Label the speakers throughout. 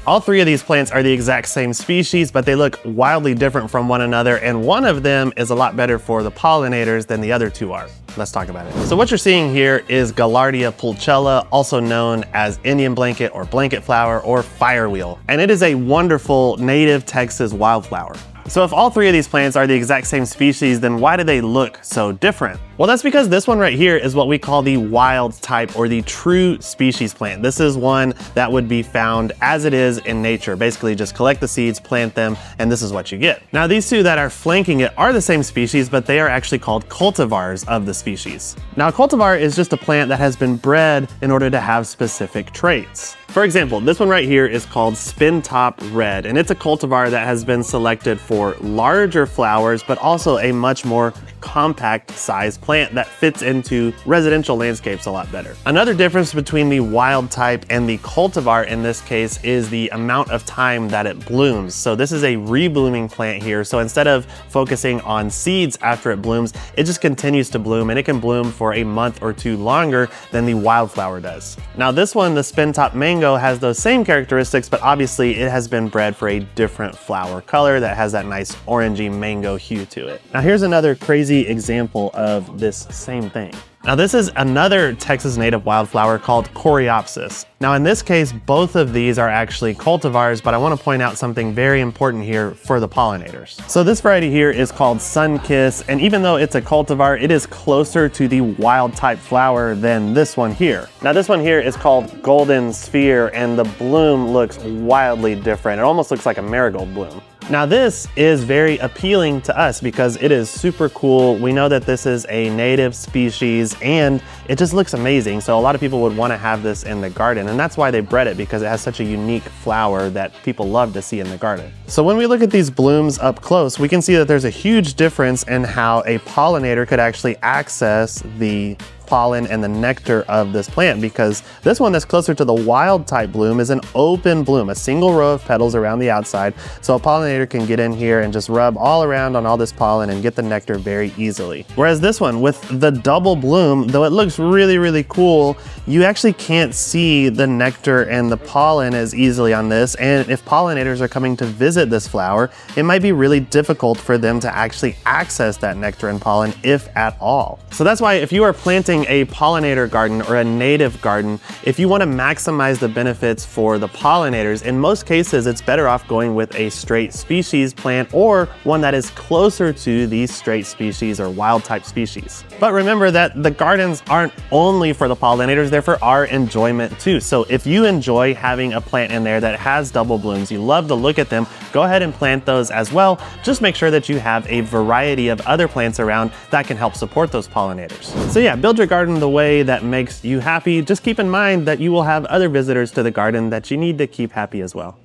Speaker 1: All three of these plants are the exact same species, but they look wildly different from one another, and one of them is a lot better for the pollinators than the other two are. Let's talk about it. So what you're seeing here is Gaillardia pulchella, also known as Indian blanket or blanket flower or firewheel. And it is a wonderful native Texas wildflower. So if all three of these plants are the exact same species, then why do they look so different? Well, that's because this one right here is what we call the wild type or the true species plant. This is one that would be found as it is in nature. Basically just collect the seeds, plant them, and this is what you get. Now these two that are flanking it are the same species, but they are actually called cultivars of the species. Now a cultivar is just a plant that has been bred in order to have specific traits. For example, this one right here is called Spin Top Red, and it's a cultivar that has been selected for larger flowers, but also a much more compact size plant that fits into residential landscapes a lot better. Another difference between the wild type and the cultivar in this case is the amount of time that it blooms. So this is a reblooming plant here. So instead of focusing on seeds after it blooms, it just continues to bloom, and it can bloom for a month or two longer than the wildflower does. Now this one, the Spin Top Mango, has those same characteristics, but obviously it has been bred for a different flower color that has that nice orangey mango hue to it. Now here's another crazy example of this same thing. Now this is another Texas native wildflower called Coreopsis. Now in this case, both of these are actually cultivars, but I want to point out something very important here for the pollinators. So this variety here is called Sunkiss, and even though it's a cultivar, it is closer to the wild type flower than this one here. Now this one here is called Golden Sphere, and the bloom looks wildly different. It almost looks like a marigold bloom. Now this is very appealing to us because it is super cool. We know that this is a native species and it just looks amazing. So a lot of people would want to have this in the garden, and that's why they bred it, because it has such a unique flower that people love to see in the garden. So when we look at these blooms up close, we can see that there's a huge difference in how a pollinator could actually access the pollen and the nectar of this plant, because this one that's closer to the wild type bloom is an open bloom, a single row of petals around the outside. So a pollinator can get in here and just rub all around on all this pollen and get the nectar very easily. Whereas this one with the double bloom, though it looks really, really cool, you actually can't see the nectar and the pollen as easily on this. And if pollinators are coming to visit this flower, it might be really difficult for them to actually access that nectar and pollen, if at all. So that's why if you are planting a pollinator garden or a native garden, if you want to maximize the benefits for the pollinators, in most cases it's better off going with a straight species plant or one that is closer to these straight species or wild type species. But remember that the gardens aren't only for the pollinators, they're for our enjoyment too. So if you enjoy having a plant in there that has double blooms, you love to look at them, go ahead and plant those as well. Just make sure that you have a variety of other plants around that can help support those pollinators. So yeah, build your garden the way that makes you happy. Just keep in mind that you will have other visitors to the garden that you need to keep happy as well.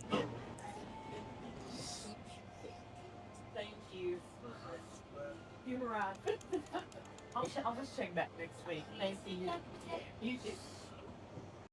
Speaker 2: Thank you. You're right. I'll just check back next week. Thank you. You too.